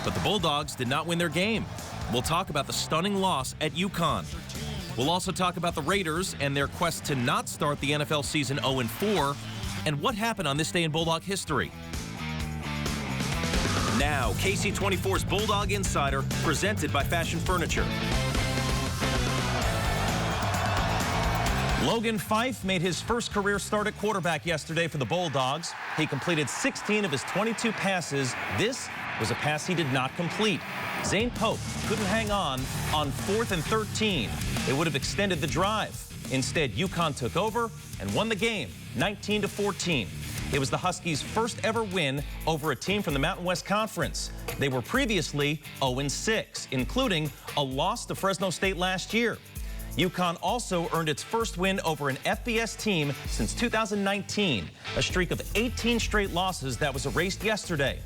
But the Bulldogs did not win their game. We'll talk about the stunning loss at UConn. We'll also talk about the Raiders and their quest to not start the NFL season 0-4 and what happened on this day in Bulldog history. Now, KSEE 24's Bulldog Insider, presented by Fashion Furniture. Logan Fife made his first career start at quarterback yesterday for the Bulldogs. He completed 16 of his 22 passes. This was a pass he did not complete. Zane Pope couldn't hang on 4th and 13. It would have extended the drive. Instead, UConn took over and won the game, 19-14. It was the Huskies' first ever win over a team from the Mountain West Conference. They were previously 0-6, including a loss to Fresno State last year. UConn also earned its first win over an FBS team since 2019, a streak of 18 straight losses that was erased yesterday.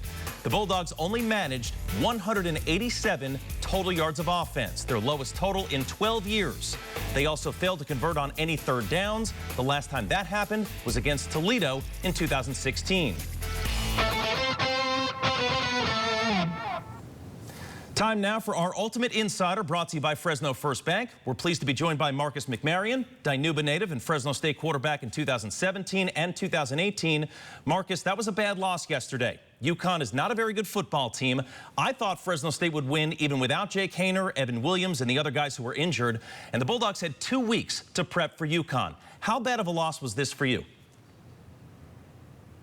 The Bulldogs only managed 187 total yards of offense, their lowest total in 12 years. They also failed to convert on any third downs. The last time that happened was against Toledo in 2016. Time now for our Ultimate Insider, brought to you by Fresno First Bank. We're pleased to be joined by Marcus McMaryion, Dinuba native and Fresno State quarterback in 2017 and 2018. Marcus, that was a bad loss yesterday. UConn is not a very good football team. I thought Fresno State would win even without Jake Haener, Evan Williams, and the other guys who were injured. And the Bulldogs had 2 weeks to prep for UConn. How bad of a loss was this for you?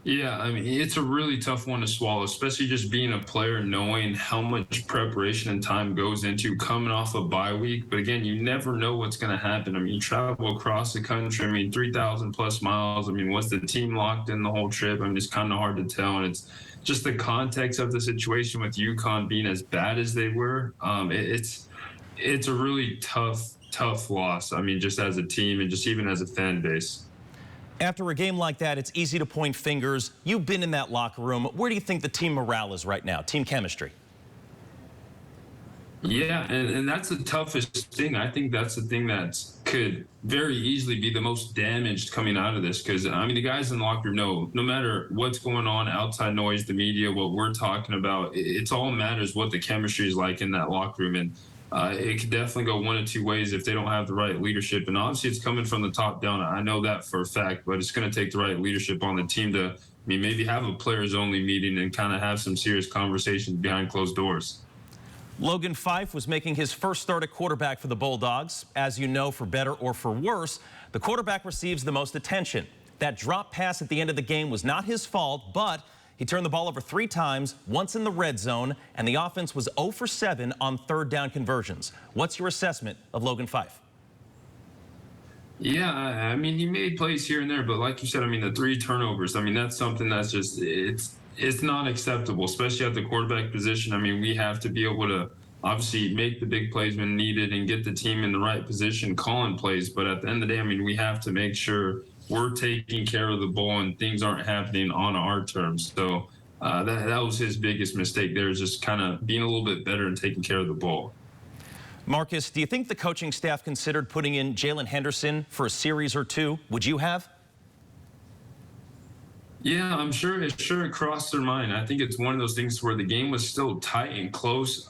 Yeah, I mean, it's a really tough one to swallow, especially just being a player, knowing how much preparation and time goes into coming off a bye week. But again, you never know what's going to happen. I mean, you travel across the country. I mean, 3,000 plus miles. I mean, was the team locked in the whole trip? I mean, it's kind of hard to tell. And it's just the context of the situation with UConn being as bad as they were. It's a really tough loss. I mean, just as a team and just even as a fan base. After a game like that, it's easy to point fingers. You've been in that locker room. Where do you think the team morale is right now, team chemistry? Yeah, and that's the toughest thing. I think that's the thing that could very easily be the most damaged coming out of this. Because, I mean, the guys in the locker room know no matter what's going on, outside noise, the media, what we're talking about, it's all matters what the chemistry is like in that locker room. And it could definitely go one of two ways if they don't have the right leadership. And obviously it's coming from the top down. I know that for a fact, but it's going to take the right leadership on the team to, maybe have a players only meeting and kind of have some serious conversations behind closed doors. Logan Fife was making his first start at quarterback for the Bulldogs. As you know, for better or for worse, the quarterback receives the most attention. That drop pass at the end of the game was not his fault, but he turned the ball over 3 times, once in the red zone, and the offense was 0 for 7 on third down conversions. What's your assessment of Logan Fife? Yeah, I mean, he made plays here and there, but like you said, I mean, the 3 turnovers, I mean, that's something that's just, it's not acceptable, especially at the quarterback position. I mean, we have to be able to obviously make the big plays when needed and get the team in the right position calling plays. But at the end of the day, I mean, we have to make sure we're taking care of the ball and things aren't happening on our terms. So that was his biggest mistake there, is just kind of being a little bit better and taking care of the ball. Marcus, do you think the coaching staff considered putting in Jalen Henderson for a series or 2? Would you have? Yeah, I'm sure it crossed their mind. I think it's one of those things where the game was still tight and close.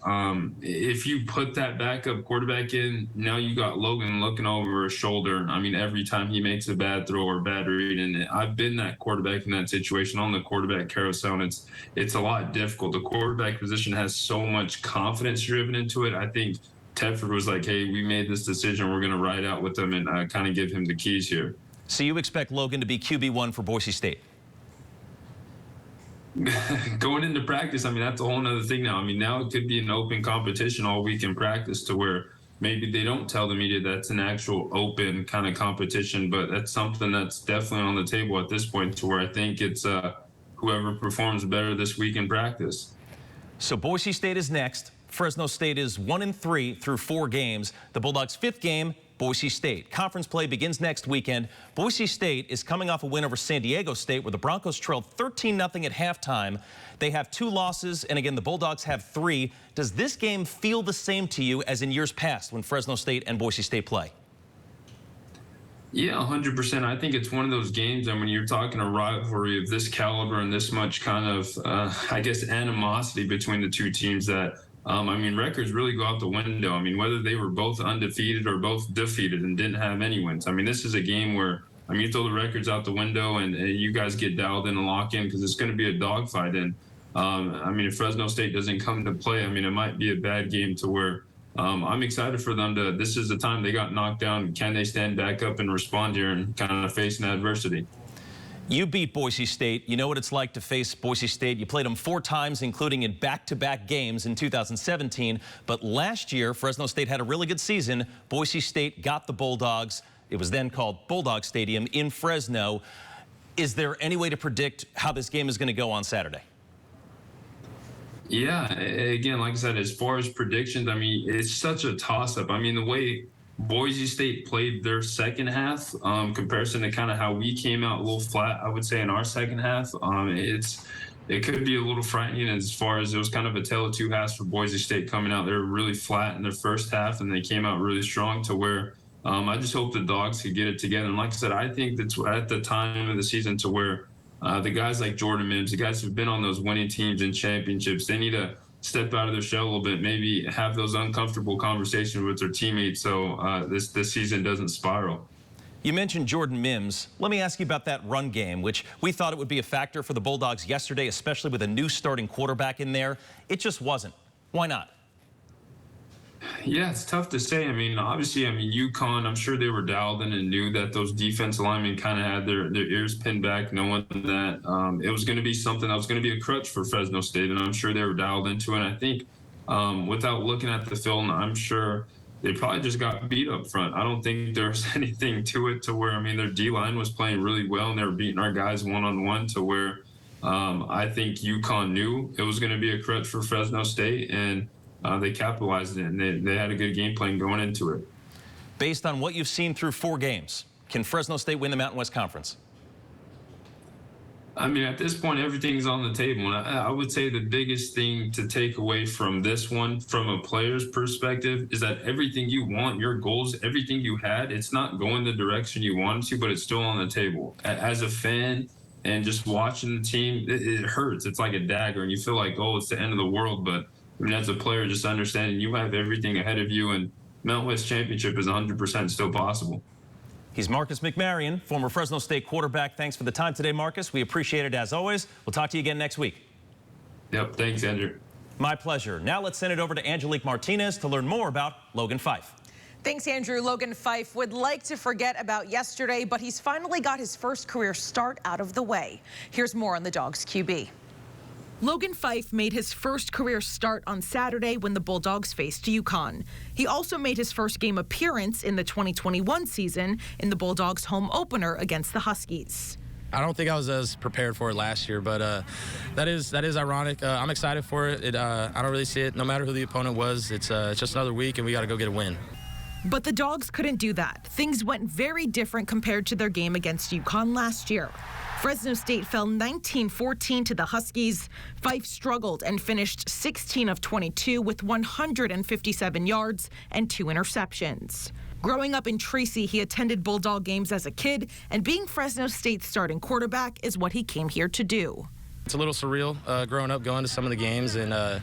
If you put that backup quarterback in, now you got Logan looking over his shoulder. I mean, every time he makes a bad throw or bad read, and I've been that quarterback in that situation on the quarterback carousel, and it's a lot difficult. The quarterback position has so much confidence driven into it. I think Tedford was like, hey, we made this decision. We're going to ride out with them and kind of give him the keys here. So you expect Logan to be QB1 for Boise State? Going into practice, I mean, that's a whole nother thing now. I mean, now it could be an open competition all week in practice, to where maybe they don't tell the media that's an actual open kind of competition, but that's something that's definitely on the table at this point, to where I think it's whoever performs better this week in practice. So Boise State is next. Fresno State is 1-3 through 4 games. The Bulldogs' 5th game, Boise State. Conference play begins next weekend. Boise State is coming off a win over San Diego State, where the Broncos trailed 13-0 at halftime. They have 2 losses, and again, the Bulldogs have 3. Does this game feel the same to you as in years past when Fresno State and Boise State play? Yeah, 100%. I think it's one of those games, and when you're talking a rivalry of this caliber and this much kind of, I guess, animosity between the two teams, that I mean, records really go out the window. I mean, whether they were both undefeated or both defeated and didn't have any wins. I mean, this is a game where, I mean, you throw the records out the window and you guys get dialed in and lock in, because it's going to be a dogfight. And I mean, if Fresno State doesn't come to play, I mean, it might be a bad game to where I'm excited for them to, this is the time they got knocked down. Can they stand back up and respond here and kind of face an adversity? You beat Boise State. You know what it's like to face Boise State. You played them 4 times, including in back-to-back games in 2017. But last year, Fresno State had a really good season. Boise State got the Bulldogs. It was then called Bulldog Stadium in Fresno. Is there any way to predict how this game is going to go on Saturday? Yeah, again, like I said, as far as predictions, I mean, it's such a toss-up. I mean, the way Boise State played their second half, comparison to kind of how we came out a little flat, I would say, in our second half, it could be a little frightening as far as it was kind of a tale of two halves for Boise State coming out. They were really flat in their first half, and they came out really strong to where I just hope the Dogs could get it together. And like I said, I think that's at the time of the season to where the guys like Jordan Mims, the guys who've been on those winning teams and championships, they need to step out of their shell a little bit, maybe have those uncomfortable conversations with their teammates so this season doesn't spiral. You mentioned Jordan Mims. Let me ask you about that run game, which we thought it would be a factor for the Bulldogs yesterday, especially with a new starting quarterback in there. It just wasn't. Why not? Yeah, it's tough to say. I mean, obviously, I mean, UConn, I'm sure they were dialed in and knew that those defense linemen kind of had their ears pinned back, knowing that it was going to be something that was going to be a crutch for Fresno State, and I'm sure they were dialed into it. And I think without looking at the film, I'm sure they probably just got beat up front. I don't think there was anything to it to where, I mean, their D-line was playing really well, and they were beating our guys one-on-one to where I think UConn knew it was going to be a crutch for Fresno State, and they capitalized it, and they had a good game plan going into it. Based on what you've seen through 4 games, can Fresno State win the Mountain West Conference? I mean, at this point, everything's on the table. And I would say the biggest thing to take away from this one, from a player's perspective, is that everything you want, your goals, everything you had, it's not going the direction you wanted to, but it's still on the table. As a fan and just watching the team, it hurts. It's like a dagger, and you feel like, oh, it's the end of the world. But I mean, as a player, just understanding you have everything ahead of you, and Mountain West Championship is 100% still possible. He's Marcus McMarion, former Fresno State quarterback. Thanks for the time today, Marcus. We appreciate it as always. We'll talk to you again next week. Yep, thanks, Andrew. My pleasure. Now let's send it over to Angelique Martinez to learn more about Logan Fife. Thanks, Andrew. Logan Fife would like to forget about yesterday, but he's finally got his first career start out of the way. Here's more on the Dogs QB. Logan Fife made his first career start on Saturday when the Bulldogs faced UConn. He also made his first game appearance in the 2021 season in the Bulldogs' home opener against the Huskies. I don't think I was as prepared for it last year, but that is ironic. I'm excited for it. I don't really see it. No matter who the opponent was, it's just another week, and we got to go get a win. But the Dogs couldn't do that. Things went very different compared to their game against UConn last year. Fresno State fell 19-14 to the Huskies. Fife struggled and finished 16 of 22 with 157 yards and 2 interceptions. Growing up in Tracy, he attended Bulldog games as a kid, and being Fresno State's starting quarterback is what he came here to do. It's a little surreal growing up, going to some of the games, and I'm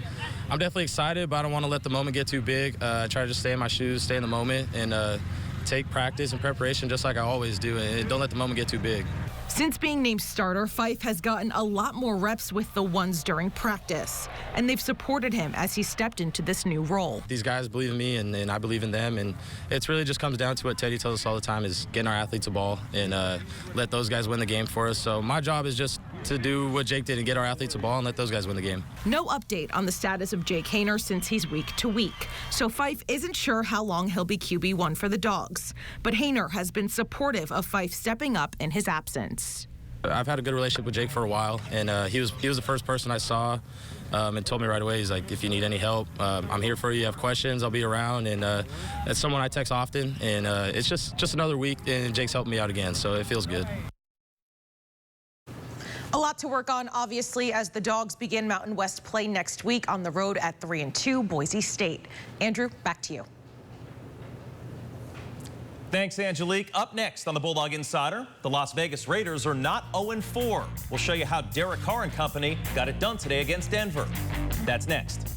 definitely excited, but I don't want to let the moment get too big. I try to just stay in my shoes, stay in the moment, and take practice and preparation just like I always do, and don't let the moment get too big. Since being named starter, Fife has gotten a lot more reps with the ones during practice, and they've supported him as he stepped into this new role. These guys believe in me, and I believe in them, and it really just comes down to what Teddy tells us all the time, is getting our athletes a ball and let those guys win the game for us. So my job is just to do what Jake did and get our athletes a ball and let those guys win the game. No update on the status of Jake Haener since he's week to week, so Fife isn't sure how long he'll be QB1 for the Dogs. But Haener has been supportive of Fife stepping up in his absence. I've had a good relationship with Jake for a while, and he was the first person I saw and told me right away, he's like, if you need any help, I'm here for you. Have questions, I'll be around. And that's someone I text often, and it's just another week, and Jake's helping me out again, so it feels good. A lot to work on, obviously, as the Dogs begin Mountain West play next week on the road at 3-2 Boise State. Andrew, back to you. Thanks, Angelique. Up next on the Bulldog Insider, the Las Vegas Raiders are not 0-4. We'll show you how Derek Carr and company got it done today against Denver. That's next.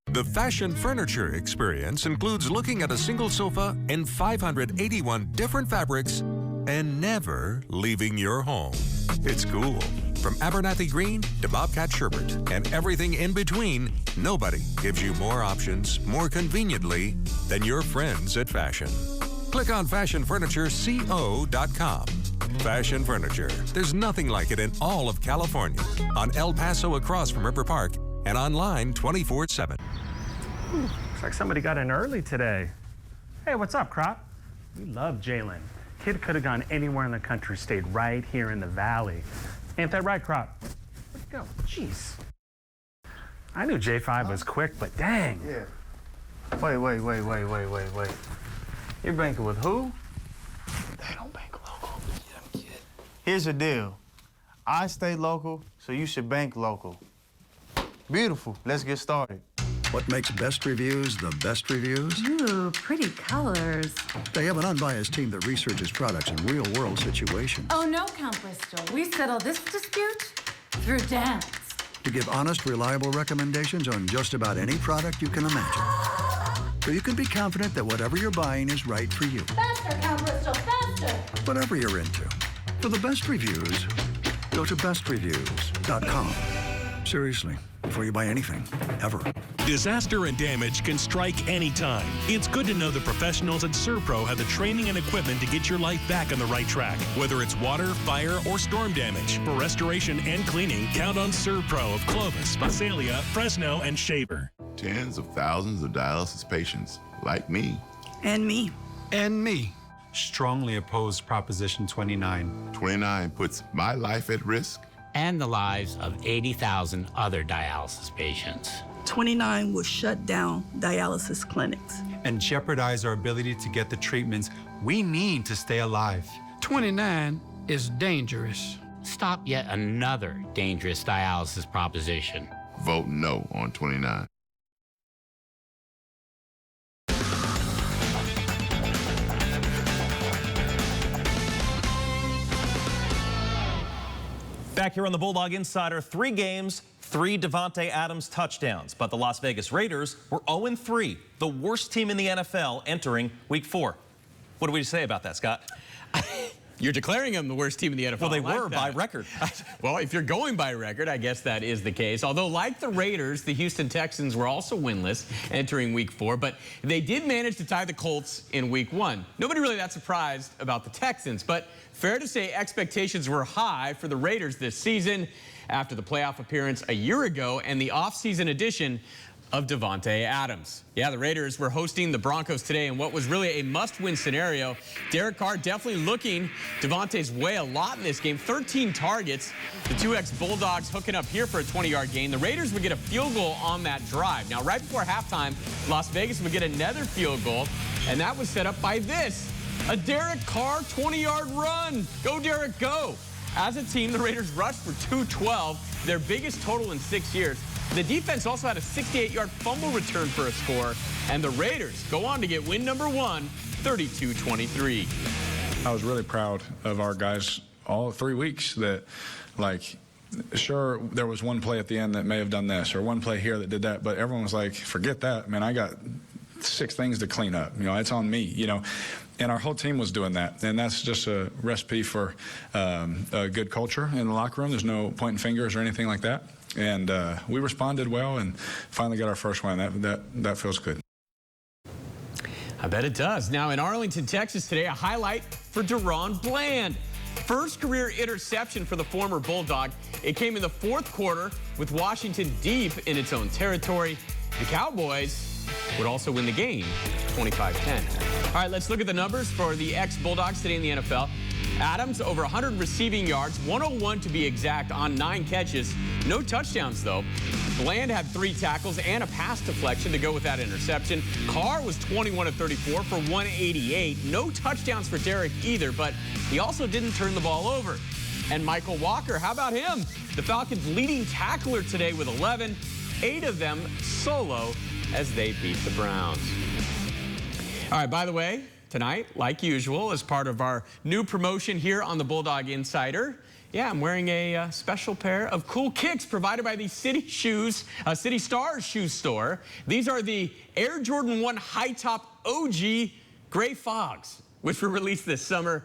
The fashion furniture experience includes looking at a single sofa in 581 different fabrics and never leaving your home. It's cool. From Abernathy Green to Bobcat Sherbert and everything in between, nobody gives you more options more conveniently than your friends at Fashion. Click on fashionfurnitureco.com. Fashion Furniture. There's nothing like it in all of California. On El Paso across from River Park and online 24/7. Looks like somebody got in early today. Hey, what's up, Crop? We love Jalen. Kid could have gone anywhere in the country, stayed right here in the valley. Ain't that right, Crop? Where'd you go? Jeez. I knew J5 was quick, but dang. Yeah. Wait. You're banking with who? They don't bank local. Here's the deal. I stay local, so you should bank local. Beautiful. Let's get started. What makes best reviews the best reviews? Ooh, pretty colors. They have an unbiased team that researches products in real-world situations. Oh, no, Count Bristol. We settle this dispute through dance. To give honest, reliable recommendations on just about any product you can imagine. So you can be confident that whatever you're buying is right for you. Faster, Count Bristol, faster! Whatever you're into. For the best reviews, go to bestreviews.com. Seriously, before you buy anything, ever. Disaster and damage can strike anytime. It's good to know the professionals at Serpro have the training and equipment to get your life back on the right track. Whether it's water, fire, or storm damage, for restoration and cleaning, count on Serpro of Clovis, Visalia, Fresno, and Shaver. Tens of thousands of dialysis patients like me. And me. And me. Strongly oppose Proposition 29. 29 puts my life at risk. And the lives of 80,000 other dialysis patients. 29 will shut down dialysis clinics. And jeopardize our ability to get the treatments we need to stay alive. 29 is dangerous. Stop yet another dangerous dialysis proposition. Vote no on 29. Back here on the Bulldog Insider, 3 games, 3 Davante Adams touchdowns. But the Las Vegas Raiders were 0-3, the worst team in the NFL entering Week 4. What do we say about that, Scott? You're declaring them the worst team in the NFL. Well, they were by record. Well, if you're going by record, I guess that is the case. Although, like the Raiders, the Houston Texans were also winless entering Week 4, but they did manage to tie the Colts in Week 1. Nobody really that surprised about the Texans, but fair to say expectations were high for the Raiders this season after the playoff appearance a year ago and the offseason addition of Davante Adams. Yeah, the Raiders were hosting the Broncos today in what was really a must-win scenario. Derek Carr definitely looking Davante's way a lot in this game. 13 targets. The 2X Bulldogs hooking up here for a 20-yard gain. The Raiders would get a field goal on that drive. Now, right before halftime, Las Vegas would get another field goal, and that was set up by this. A Derek Carr 20-yard run. Go, Derek, go. As a team, the Raiders rushed for 212, their biggest total in 6 years. The defense also had a 68-yard fumble return for a score, and the Raiders go on to get win number 1, 32-23. I was really proud of our guys all 3 weeks that, like, sure, there was one play at the end that may have done this or one play here that did that, but everyone was like, forget that, man, I got 6 things to clean up. You know, it's on me, you know. And our whole team was doing that, and that's just a recipe for a good culture in the locker room. There's no pointing fingers or anything like that. And we responded well and finally got our first win. That feels good. I bet it does. Now in Arlington, Texas today, a highlight for Deron Bland. First career interception for the former Bulldog. It came in the 4th quarter with Washington deep in its own territory. The Cowboys would also win the game 25-10. All right, let's look at the numbers for the ex-Bulldogs today in the NFL. Adams, over 100 receiving yards, 101 to be exact, on 9 catches. No touchdowns, though. Bland had 3 tackles and a pass deflection to go with that interception. Carr was 21 of 34 for 188. No touchdowns for Derek either, but he also didn't turn the ball over. And Michael Walker, how about him? The Falcons' leading tackler today with 11, 8 of them solo as they beat the Browns. All right, by the way, tonight, like usual, as part of our new promotion here on the Bulldog Insider. Yeah, I'm wearing a special pair of cool kicks provided by the City Stars shoe store. These are the Air Jordan 1 High Top OG Gray Fogs, which were released this summer.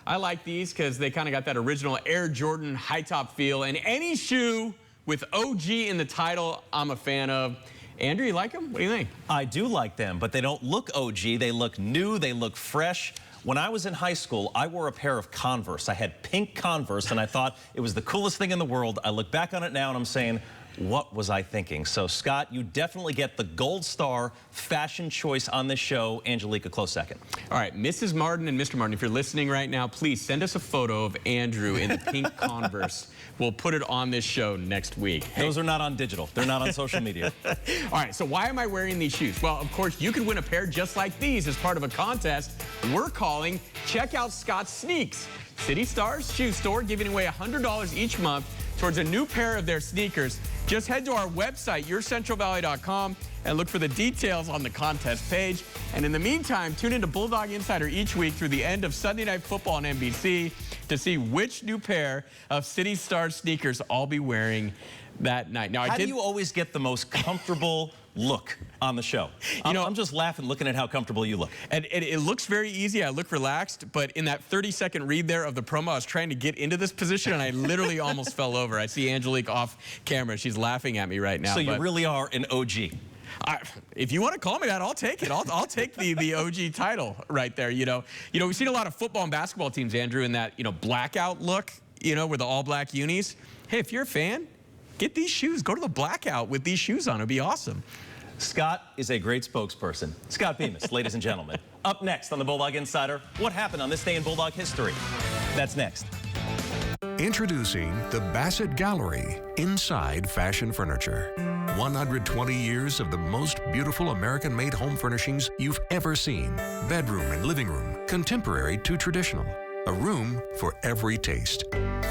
I like these because they kind of got that original Air Jordan high top feel, and any shoe with OG in the title, I'm a fan of. Andrew, you like them? What do you think? I do like them, but they don't look OG. They look new. They look fresh. When I was in high school, I wore a pair of Converse. I had pink Converse, and I thought it was the coolest thing in the world. I look back on it now, and I'm saying, what was I thinking? So, Scott, you definitely get the Gold Star fashion choice on this show. Angelique, a close second. All right, Mrs. Martin and Mr. Martin, if you're listening right now, please send us a photo of Andrew in the pink Converse. We'll put it on this show next week. Those are not on digital. They're not on social media. All right, so why am I wearing these shoes? Well, of course, you could win a pair just like these as part of a contest we're calling Check Out Scott's Sneaks. City Stars Shoe Store giving away $100 each month towards a new pair of their sneakers. Just head to our website, yourcentralvalley.com, and look for the details on the contest page. And in the meantime, tune into Bulldog Insider each week through the end of Sunday Night Football on NBC to see which new pair of City Stars sneakers I'll be wearing that night. Now, how do you always get the most comfortable look on the show? I'm just laughing looking at how comfortable you look. And it looks very easy. I look relaxed, but in that 30-second read there of the promo, I was trying to get into this position, and I literally almost fell over. I see Angelique off camera. She's laughing at me right now. So you really are an OG. If you want to call me that, I'll take it. I'll take the OG title right there. You know, we've seen a lot of football and basketball teams, Andrew, in that blackout look. With the all-black unis. Hey, if you're a fan, get these shoes. Go to the blackout with these shoes on. It'd be awesome. Scott is a great spokesperson. Scott Bemis, ladies and gentlemen. Up next on the Bulldog Insider, what happened on this day in Bulldog history? That's next. Introducing the Bassett Gallery inside fashion furniture. 120 years of the most beautiful American-made home furnishings you've ever seen. Bedroom and living room, contemporary to traditional. A room for every taste.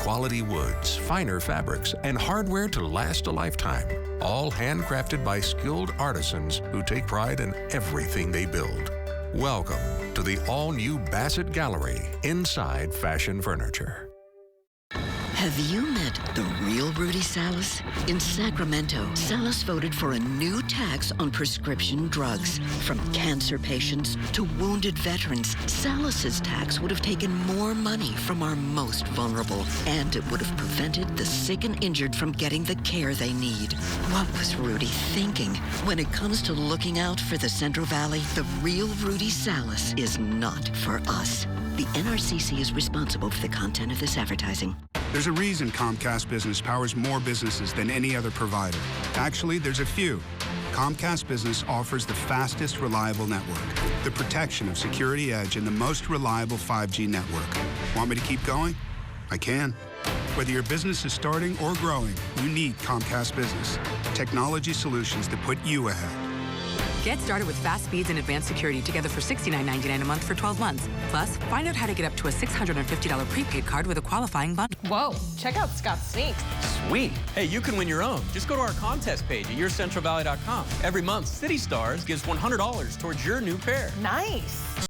Quality woods, finer fabrics, and hardware to last a lifetime. All handcrafted by skilled artisans who take pride in everything they build. Welcome to the all-new Bassett Gallery inside fashion furniture. Have you met the real Rudy Salas? In Sacramento, Salas voted for a new tax on prescription drugs. From cancer patients to wounded veterans, Salas's tax would have taken more money from our most vulnerable, and it would have prevented the sick and injured from getting the care they need. What was Rudy thinking? When it comes to looking out for the Central Valley, the real Rudy Salas is not for us. The NRCC is responsible for the content of this advertising. There's a reason Comcast Business powers more businesses than any other provider. Actually, there's a few. Comcast Business offers the fastest, reliable network, the protection of Security Edge, and the most reliable 5G network. Want me to keep going? I can. Whether your business is starting or growing, you need Comcast Business. Technology solutions that put you ahead. Get started with fast speeds and advanced security together for $69.99 a month for 12 months. Plus, find out how to get up to a $650 prepaid card with a qualifying bundle. Whoa, check out Scott's Sneaks. Sweet. Hey, you can win your own. Just go to our contest page at yourcentralvalley.com. Every month, City Stars gives $100 towards your new pair. Nice.